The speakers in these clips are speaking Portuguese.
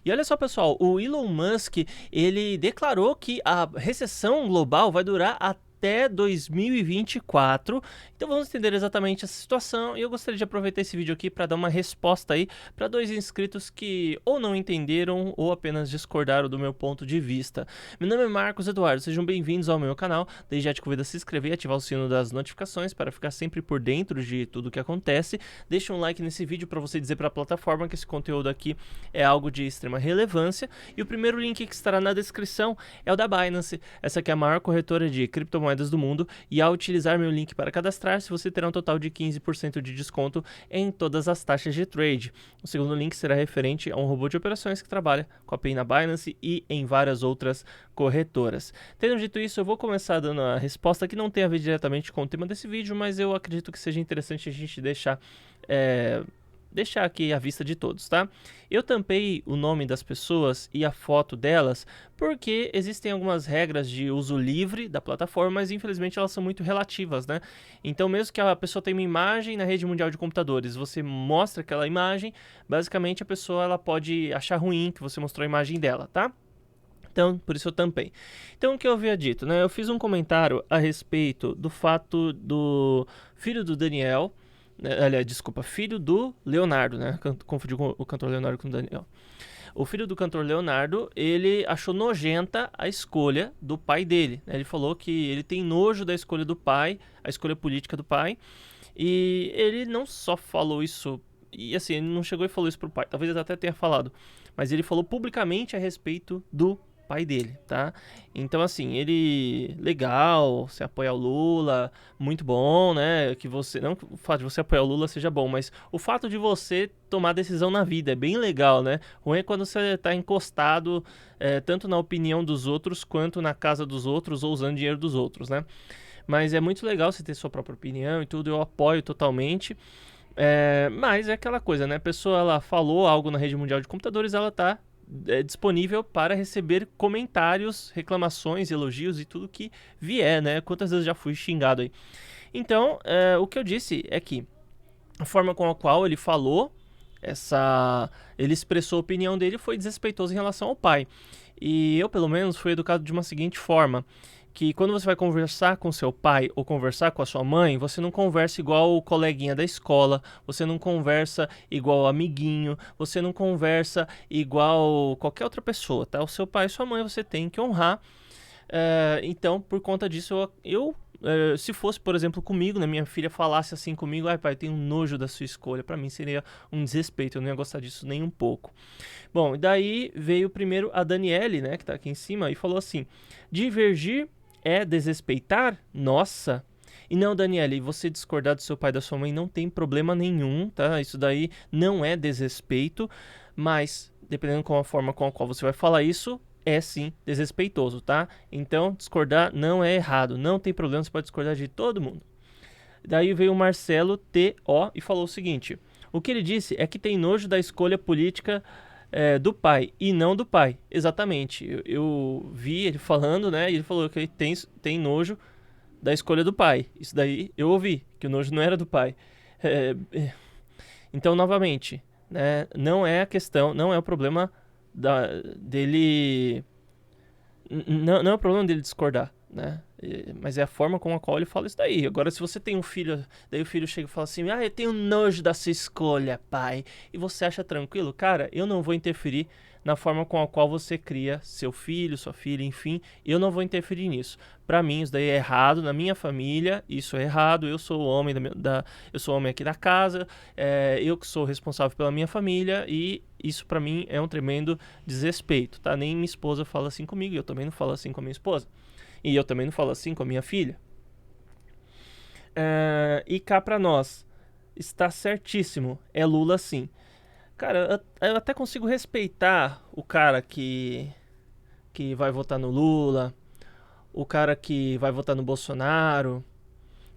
E olha só, pessoal, o Elon Musk, ele declarou que a recessão global vai durar até 2024. Então vamos entender exatamente essa situação e eu gostaria de aproveitar esse vídeo aqui para dar uma resposta aí para dois inscritos que ou não entenderam ou apenas discordaram do meu ponto de vista. Meu nome é Marcos Eduardo, sejam bem-vindos ao meu canal. Desde já te convido a se inscrever e ativar o sino das notificações para ficar sempre por dentro de tudo que acontece. Deixa um like nesse vídeo para você dizer para a plataforma que esse conteúdo aqui é algo de extrema relevância. E o primeiro link que estará na descrição é o da Binance. Essa aqui é a maior corretora de criptomoedas do mundo e ao utilizar meu link para cadastrar-se, você terá um total de 15% de desconto em todas as taxas de trade. O segundo link será referente a um robô de operações que trabalha com a API na Binance e em várias outras corretoras. Tendo dito isso, eu vou começar dando a resposta que não tem a ver diretamente com o tema desse vídeo, mas eu acredito que seja interessante a gente deixar aqui à vista de todos, tá? Eu tampei o nome das pessoas e a foto delas porque existem algumas regras de uso livre da plataforma, mas infelizmente elas são muito relativas, né? Então mesmo que a pessoa tenha uma imagem na rede mundial de computadores, você mostra aquela imagem, basicamente a pessoa ela pode achar ruim que você mostrou a imagem dela, tá? Então, por isso eu tampei. Então, o que eu havia dito, né? Eu fiz um comentário a respeito do fato do filho do Daniel, aliás, desculpa, filho do Leonardo, né? Confundi o cantor Leonardo com o Daniel. O filho do cantor Leonardo, ele achou nojenta a escolha do pai dele, né? Ele falou que ele tem nojo da escolha do pai, a escolha política do pai. E ele não só falou isso, e assim, ele não chegou e falou isso pro pai, talvez ele até tenha falado, mas ele falou publicamente a respeito do pai dele, tá? Então assim, ele legal, você apoia o Lula, muito bom, né? Que você não que o fato de você apoiar o Lula seja bom, mas o fato de você tomar decisão na vida é bem legal, né? Ruim é quando você tá encostado tanto na opinião dos outros quanto na casa dos outros ou usando dinheiro dos outros, né? Mas é muito legal você ter sua própria opinião e tudo, eu apoio totalmente. Mas é aquela coisa, né? A pessoa ela falou algo na rede mundial de computadores, ela tá disponível para receber comentários, reclamações, elogios e tudo que vier, né? Quantas vezes já fui xingado aí. Então, o que eu disse é que a forma com a qual ele falou, ele expressou a opinião dele foi desrespeitoso em relação ao pai. E eu, pelo menos, fui educado de uma seguinte forma, que quando você vai conversar com seu pai ou conversar com a sua mãe, você não conversa igual o coleguinha da escola, você não conversa igual o amiguinho, você não conversa igual qualquer outra pessoa, tá? O seu pai e sua mãe você tem que honrar. Então, por conta disso, se fosse, por exemplo, comigo, né, minha filha falasse assim comigo, ai pai, eu tenho nojo da sua escolha, pra mim seria um desrespeito, eu não ia gostar disso nem um pouco. Bom, e daí veio primeiro a Daniele, né, que tá aqui em cima, e falou assim, divergir é desrespeitar? Nossa! E não, Daniele, você discordar do seu pai e da sua mãe não tem problema nenhum, tá? Isso daí não é desrespeito, mas dependendo com a forma com a qual você vai falar isso, é sim desrespeitoso, tá? Então, discordar não é errado, não tem problema, você pode discordar de todo mundo. Daí veio o Marcelo T.O. e falou o seguinte, o que ele disse é que tem nojo da escolha política do pai e não do pai. Exatamente. Eu vi ele falando, né? E ele falou que ele tem nojo da escolha do pai. Isso daí eu ouvi, que o nojo não era do pai. Então, novamente, né? Não é a questão, não é o problema dele. Não é o problema dele discordar, né? Mas é a forma com a qual ele fala isso daí. Agora, se você tem um filho, daí o filho chega e fala assim, eu tenho nojo da sua escolha, pai. E você acha tranquilo? Cara, eu não vou interferir na forma com a qual você cria seu filho, sua filha, enfim. Eu não vou interferir nisso. Pra mim, isso daí é errado. Na minha família, isso é errado. Eu sou o homem eu sou o homem aqui da casa. Eu que sou responsável pela minha família. E isso pra mim é um tremendo desrespeito, tá? Nem minha esposa fala assim comigo. Eu também não falo assim com a minha esposa. E eu também não falo assim com a minha filha. E cá pra nós, está certíssimo, é Lula sim. Cara, eu até consigo respeitar o cara que vai votar no Lula, o cara que vai votar no Bolsonaro,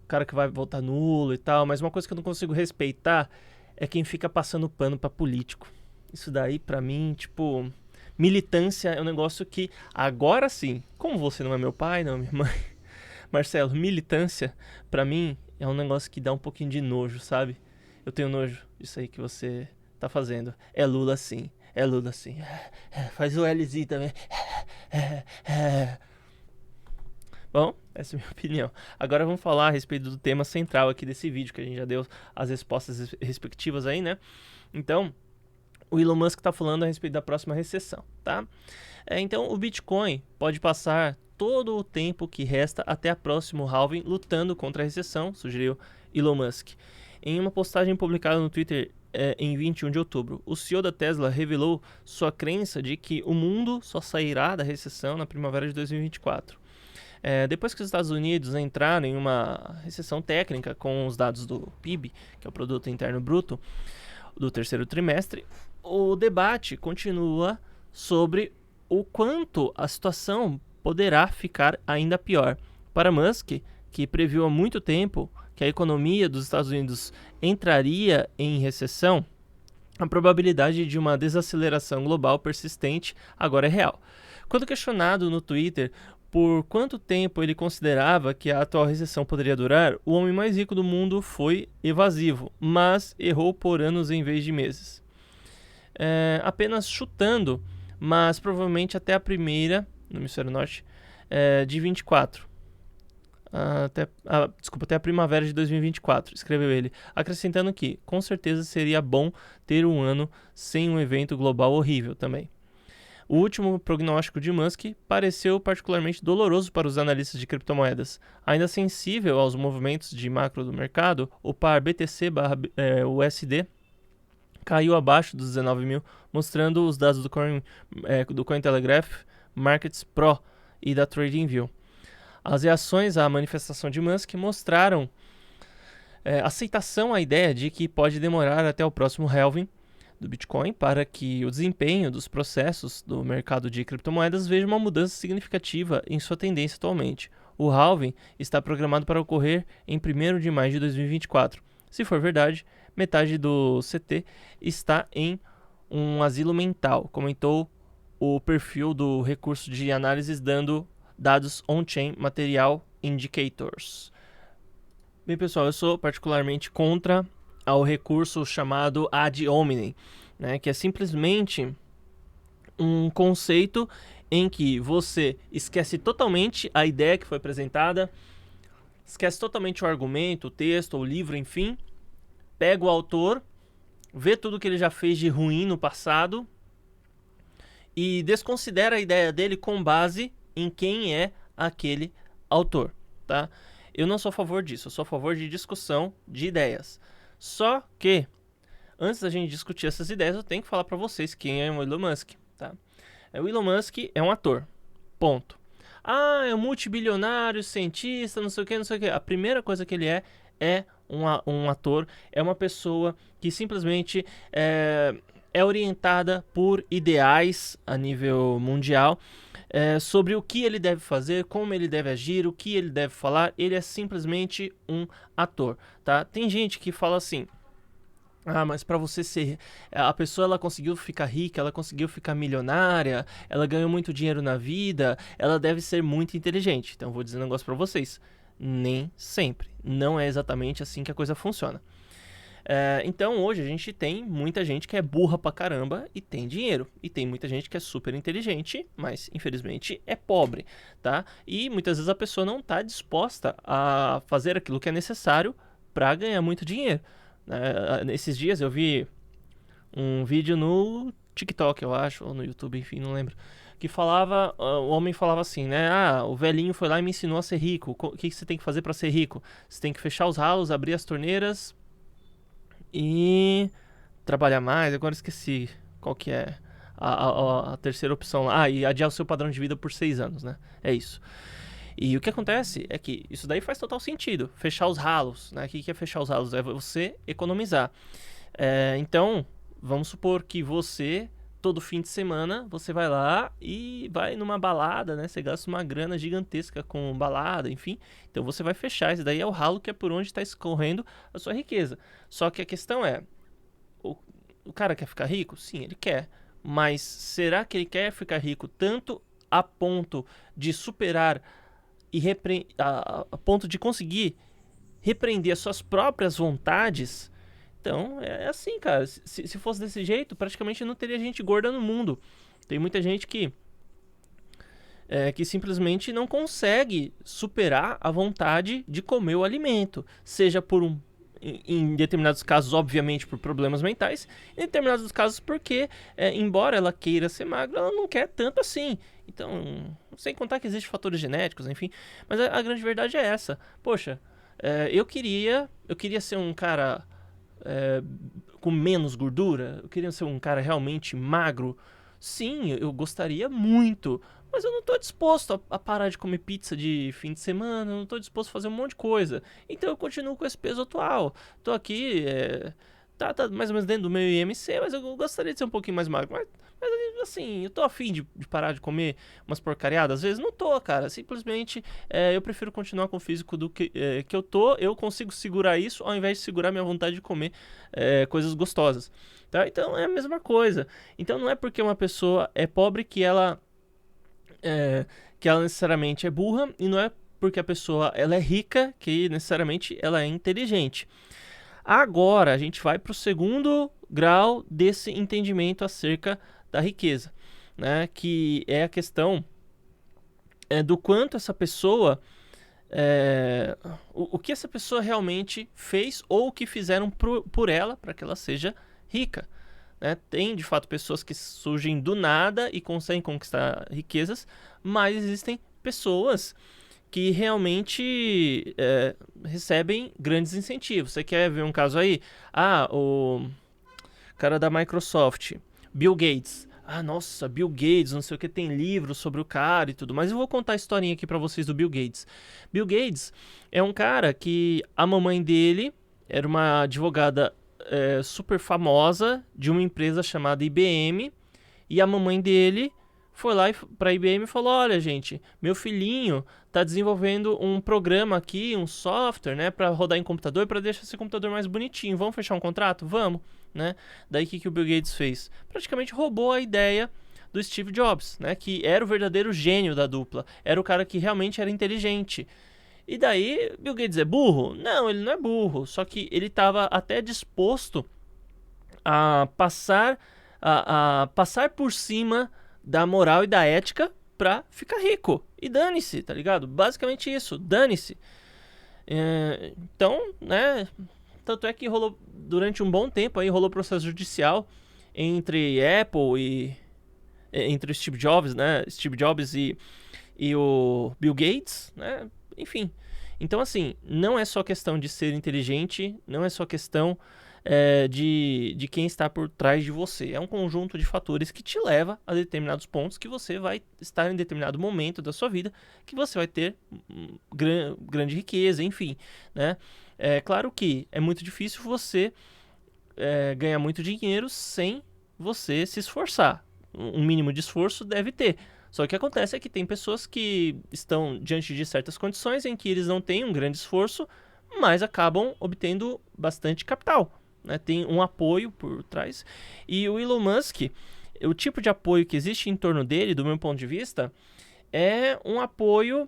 o cara que vai votar nulo e tal, mas uma coisa que eu não consigo respeitar é quem fica passando pano pra político. Isso daí, pra mim, tipo, militância é um negócio que, agora sim, como você não é meu pai, não é minha mãe, Marcelo, militância, pra mim, é um negócio que dá um pouquinho de nojo, sabe? Eu tenho nojo disso aí que você tá fazendo. É Lula sim. É Lula assim. Faz o Lzinho também. Bom, essa é a minha opinião. Agora vamos falar a respeito do tema central aqui desse vídeo, que a gente já deu as respostas respectivas aí, né? Então, o Elon Musk está falando a respeito da próxima recessão, tá? Então, o Bitcoin pode passar todo o tempo que resta até a próximo halving lutando contra a recessão, sugeriu Elon Musk. Em uma postagem publicada no Twitter em 21 de outubro, o CEO da Tesla revelou sua crença de que o mundo só sairá da recessão na primavera de 2024. Depois que os Estados Unidos entraram em uma recessão técnica com os dados do PIB, que é o Produto Interno Bruto, do terceiro trimestre, o debate continua sobre o quanto a situação poderá ficar ainda pior. Para Musk, que previu há muito tempo que a economia dos Estados Unidos entraria em recessão, a probabilidade de uma desaceleração global persistente agora é real. Quando questionado no Twitter por quanto tempo ele considerava que a atual recessão poderia durar, o homem mais rico do mundo foi evasivo, mas errou por anos em vez de meses. Apenas chutando, mas provavelmente até a primeira, no hemisfério norte, de 24. Até a primavera de 2024, escreveu ele, acrescentando que, com certeza, seria bom ter um ano sem um evento global horrível também. O último prognóstico de Musk pareceu particularmente doloroso para os analistas de criptomoedas. Ainda sensível aos movimentos de macro do mercado, o par BTC/USD caiu abaixo dos 19 mil, mostrando os dados do Cointelegraph Markets Pro e da TradingView. As reações à manifestação de Musk mostraram aceitação à ideia de que pode demorar até o próximo halving do Bitcoin para que o desempenho dos processos do mercado de criptomoedas veja uma mudança significativa em sua tendência atualmente. O halving está programado para ocorrer em 1º de maio de 2024. Se for verdade, metade do CT está em um asilo mental, comentou o perfil do recurso de análises dando dados on-chain Material Indicators. Bem, pessoal, eu sou particularmente contra ao recurso chamado ad hominem, né, que é simplesmente um conceito em que você esquece totalmente a ideia que foi apresentada, esquece totalmente o argumento, o texto, o livro, enfim, pega o autor, vê tudo que ele já fez de ruim no passado e desconsidera a ideia dele com base em quem é aquele autor, tá? Eu não sou a favor disso, eu sou a favor de discussão de ideias. Só que, antes da gente discutir essas ideias, eu tenho que falar para vocês quem é o Elon Musk, tá? O Elon Musk é um ator, ponto. É um multibilionário, cientista, não sei o que, não sei o que. A primeira coisa que ele é um ator, é uma pessoa que simplesmente é orientada por ideais a nível mundial, sobre o que ele deve fazer, como ele deve agir, o que ele deve falar. Ele é simplesmente um ator, tá? Tem gente que fala assim: mas para você ser... A pessoa, ela conseguiu ficar rica, ela conseguiu ficar milionária, ela ganhou muito dinheiro na vida, ela deve ser muito inteligente. Então, vou dizer um negócio para vocês. Nem sempre. Não é exatamente assim que a coisa funciona. Então, hoje a gente tem muita gente que é burra pra caramba e tem dinheiro. E tem muita gente que é super inteligente, mas infelizmente é pobre, tá? E muitas vezes a pessoa não tá disposta a fazer aquilo que é necessário para ganhar muito dinheiro. Nesses dias eu vi um vídeo no TikTok, eu acho, ou no YouTube, enfim, não lembro, que falava, o homem falava assim, né? O velhinho foi lá e me ensinou a ser rico. O que você tem que fazer para ser rico? Você tem que fechar os ralos, abrir as torneiras e trabalhar mais. Agora esqueci qual que é a terceira opção lá. E adiar o seu padrão de vida por 6 anos, né? É isso. E o que acontece é que isso daí faz total sentido. Fechar os ralos, né? O que é fechar os ralos? É você economizar. Então, vamos supor que você, todo fim de semana, você vai lá e vai numa balada, né? Você gasta uma grana gigantesca com balada, enfim. Então, você vai fechar. Esse daí é o ralo que é por onde está escorrendo a sua riqueza. Só que a questão é, o cara quer ficar rico? Sim, ele quer. Mas será que ele quer ficar rico tanto a ponto de superar e a ponto de conseguir repreender as suas próprias vontades? Então, é assim, cara. Se fosse desse jeito, praticamente não teria gente gorda no mundo. Tem muita gente que simplesmente não consegue superar a vontade de comer o alimento. Seja em determinados casos, obviamente, por problemas mentais. Em determinados casos, porque, embora ela queira ser magra, ela não quer tanto assim. Então, sem contar que existem fatores genéticos, enfim. Mas a grande verdade é essa. Poxa, eu queria ser um cara com menos gordura. Eu queria ser um cara realmente magro. Sim, eu gostaria muito. Mas eu não estou disposto a parar de comer pizza de fim de semana. Eu não estou disposto a fazer um monte de coisa. Então eu continuo com esse peso atual. Tô aqui, tá mais ou menos dentro do meu IMC, mas eu gostaria de ser um pouquinho mais magro. Mas assim, eu tô afim de parar de comer umas porcariadas. Às vezes não tô, cara. Simplesmente eu prefiro continuar com o físico do que eu tô. Eu consigo segurar isso ao invés de segurar minha vontade de comer coisas gostosas. Tá? Então é a mesma coisa. Então não é porque uma pessoa é pobre que ela necessariamente é burra, e não é porque a pessoa ela é rica que necessariamente ela é inteligente. Agora a gente vai para o segundo grau desse entendimento acerca da riqueza, né? Que é a questão do quanto essa pessoa, o que essa pessoa realmente fez ou o que fizeram por ela para que ela seja rica. Né? Tem de fato pessoas que surgem do nada e conseguem conquistar riquezas, mas existem pessoas que realmente recebem grandes incentivos. Você quer ver um caso aí? O cara da Microsoft, Bill Gates. Nossa, Bill Gates, não sei o que, tem livros sobre o cara e tudo. Mas eu vou contar a historinha aqui pra vocês do Bill Gates. Bill Gates é um cara que a mamãe dele era uma advogada super famosa de uma empresa chamada IBM. E a mamãe dele foi lá para a IBM e falou: olha, gente, meu filhinho está desenvolvendo um programa aqui, um software, né, para rodar em computador, para deixar esse computador mais bonitinho. Vamos fechar um contrato? Vamos, né? Daí o que o Bill Gates fez? Praticamente roubou a ideia do Steve Jobs, né, que era o verdadeiro gênio da dupla. Era o cara que realmente era inteligente. E daí, Bill Gates é burro? Não, ele não é burro. Só que ele estava até disposto a passar por cima da moral e da ética pra ficar rico. E dane-se, tá ligado? Basicamente isso, dane-se. Então, né, tanto é que rolou, durante um bom tempo aí, rolou processo judicial entre Apple e entre o Steve Jobs, né, e o Bill Gates, né, enfim. Então, assim, não é só questão de ser inteligente, não é só questão de quem está por trás de você. É um conjunto de fatores que te leva a determinados pontos que você vai estar em determinado momento da sua vida, que você vai ter grande riqueza, enfim, né? É claro que é muito difícil você ganhar muito dinheiro sem você se esforçar. Um mínimo de esforço deve ter. Só que o que acontece é que tem pessoas que estão diante de certas condições em que eles não têm um grande esforço, mas acabam obtendo bastante capital. Né? Tem um apoio por trás. E o Elon Musk, o tipo de apoio que existe em torno dele, do meu ponto de vista, é um apoio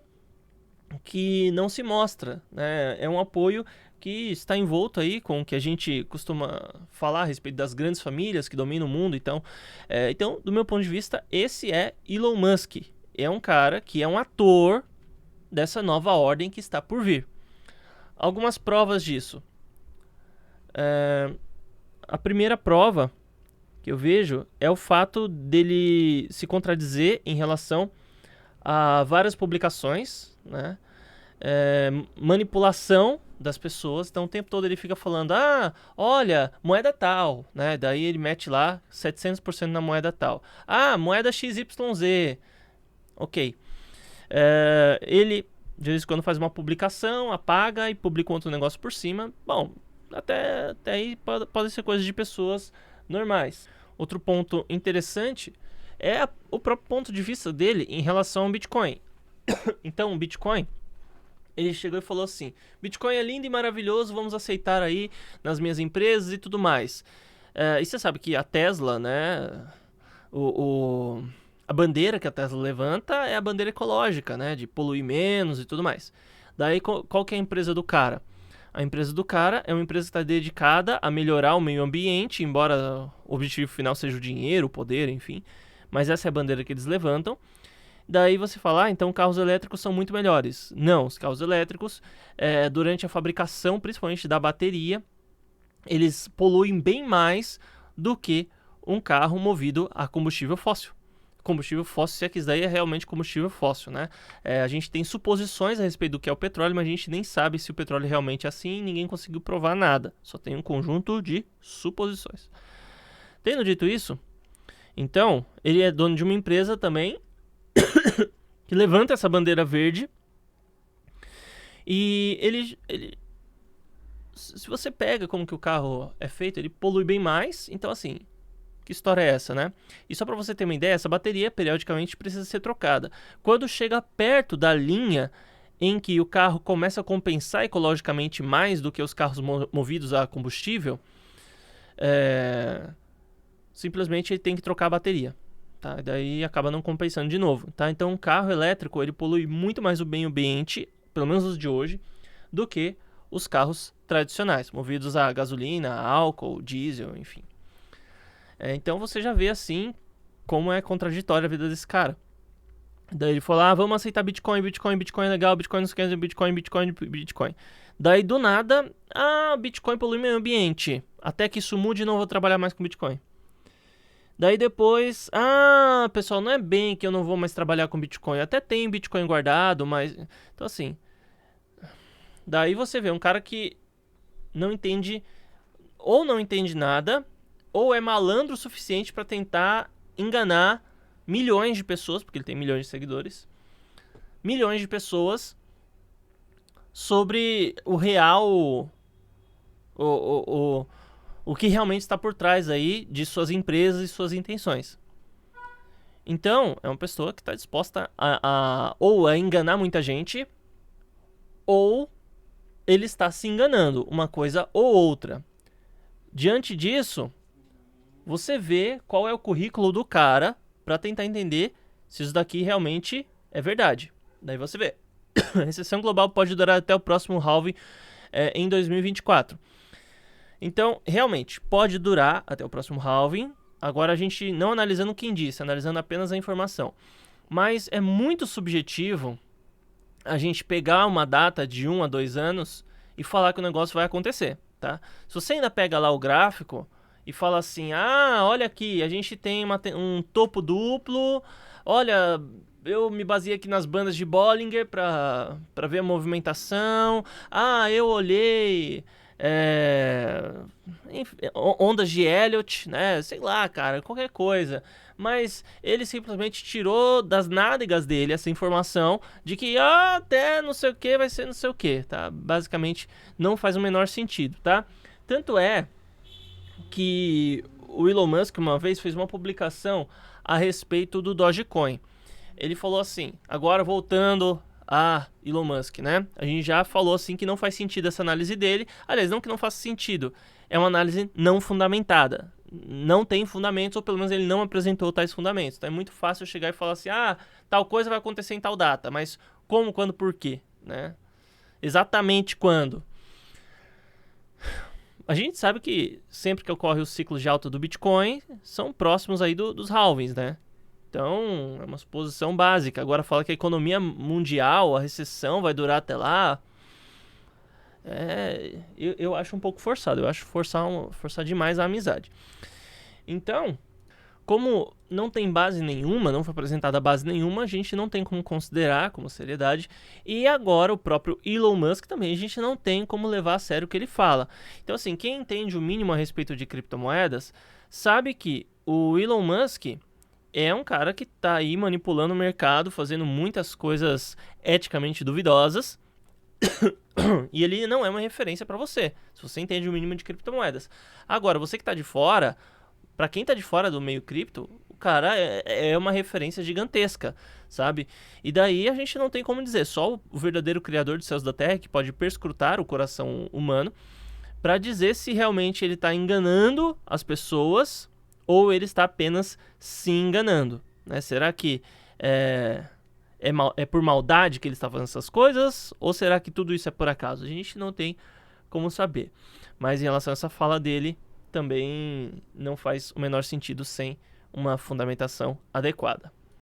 que não se mostra. Né? É um apoio que está envolto aí com o que a gente costuma falar a respeito das grandes famílias que dominam o mundo. Então, do meu ponto de vista, esse é Elon Musk. É um cara que é um ator dessa nova ordem que está por vir. Algumas provas disso. A primeira prova que eu vejo é o fato dele se contradizer em relação a várias publicações, né? Manipulação das pessoas. Então o tempo todo ele fica falando: olha, moeda tal, né? Daí ele mete lá 700% na moeda tal. Moeda XYZ. Ok. Ele de vez em quando faz uma publicação, apaga e publica outro negócio por cima. Bom, até aí podem ser coisas de pessoas normais. Outro ponto interessante é o próprio ponto de vista dele em relação ao Bitcoin. Então, o Bitcoin, ele chegou e falou assim: Bitcoin é lindo e maravilhoso, vamos aceitar aí nas minhas empresas e tudo mais. E você sabe que a Tesla, né, a bandeira que a Tesla levanta é a bandeira ecológica, né, de poluir menos e tudo mais. Daí, qual que é a empresa do cara? A empresa do cara é uma empresa que está dedicada a melhorar o meio ambiente, embora o objetivo final seja o dinheiro, o poder, enfim. Mas essa é a bandeira que eles levantam. Daí você fala, então carros elétricos são muito melhores. Não, os carros elétricos, durante a fabricação, principalmente da bateria, eles poluem bem mais do que um carro movido a combustível fóssil. Combustível fóssil, se é que isso daí é realmente combustível fóssil, né? A gente tem suposições a respeito do que é o petróleo, mas a gente nem sabe se o petróleo realmente é assim e ninguém conseguiu provar nada. Só tem um conjunto de suposições. Tendo dito isso, então, ele é dono de uma empresa também que levanta essa bandeira verde e ele se você pega como que o carro é feito, ele polui bem mais. Então, assim, que história é essa, né? E só para você ter uma ideia, essa bateria periodicamente precisa ser trocada. Quando chega perto da linha em que o carro começa a compensar ecologicamente mais do que os carros movidos a combustível, simplesmente ele tem que trocar a bateria. Tá? E daí acaba não compensando de novo. Tá? Então, o carro elétrico ele polui muito mais o meio ambiente, pelo menos os de hoje, do que os carros tradicionais, movidos a gasolina, álcool, diesel, enfim. Então você já vê assim como é contraditória a vida desse cara. Daí ele falou, vamos aceitar Bitcoin é legal, Bitcoin não se quer, Bitcoin. Daí do nada, Bitcoin polui meio ambiente. Até que isso mude, não vou trabalhar mais com Bitcoin. Daí depois, pessoal, não é bem que eu não vou mais trabalhar com Bitcoin. Até tem Bitcoin guardado, mas... Então assim, daí você vê um cara que não entende, ou não entende nada, ou é malandro o suficiente para tentar enganar milhões de pessoas, porque ele tem milhões de seguidores, milhões de pessoas sobre o real, o que realmente está por trás aí de suas empresas e suas intenções. Então, é uma pessoa que está disposta ou a enganar muita gente, ou ele está se enganando, uma coisa ou outra. Diante disso, você vê qual é o currículo do cara para tentar entender se isso daqui realmente é verdade. Daí você vê. A recessão global pode durar até o próximo halving em 2024. Então, realmente, pode durar até o próximo halving. Agora a gente não analisando quem disse, analisando apenas a informação. Mas é muito subjetivo a gente pegar uma data de 1 a 2 anos e falar que o negócio vai acontecer, tá? Se você ainda pega lá o gráfico e fala assim, olha aqui, a gente tem um topo duplo, olha, eu me baseei aqui nas bandas de Bollinger para ver a movimentação, eu olhei ondas de Elliott, né, sei lá, cara, qualquer coisa, mas ele simplesmente tirou das nádegas dele essa informação de que até não sei o que vai ser não sei o que, tá? Basicamente não faz o menor sentido, tá? Tanto é que o Elon Musk uma vez fez uma publicação a respeito do Dogecoin. Ele falou assim, agora voltando a Elon Musk, né? A gente já falou assim que não faz sentido essa análise dele. Aliás, não que não faça sentido, é uma análise não fundamentada. Não tem fundamentos, ou pelo menos ele não apresentou tais fundamentos. Então é muito fácil chegar e falar assim, tal coisa vai acontecer em tal data, mas como, quando, por quê, né? Exatamente quando? A gente sabe que sempre que ocorre os ciclos de alta do Bitcoin, são próximos aí dos halvings, né? Então, é uma suposição básica. Agora fala que a economia mundial, a recessão vai durar até lá. Eu acho um pouco forçado. Eu acho forçar demais a amizade. Então, como não tem base nenhuma, não foi apresentada base nenhuma, a gente não tem como considerar como seriedade. E agora o próprio Elon Musk também, a gente não tem como levar a sério o que ele fala. Então, assim, quem entende o mínimo a respeito de criptomoedas, sabe que o Elon Musk é um cara que está aí manipulando o mercado, fazendo muitas coisas eticamente duvidosas. E ele não é uma referência para você, se você entende o mínimo de criptomoedas. Agora, você que está de fora, para quem está de fora do meio cripto, o cara é uma referência gigantesca, sabe? E daí a gente não tem como dizer, só o verdadeiro criador dos céus da terra que pode perscrutar o coração humano para dizer se realmente ele está enganando as pessoas ou ele está apenas se enganando, né? Será que é por maldade que ele está fazendo essas coisas? Ou será que tudo isso é por acaso? A gente não tem como saber. Mas em relação a essa fala dele, também não faz o menor sentido sem uma fundamentação adequada.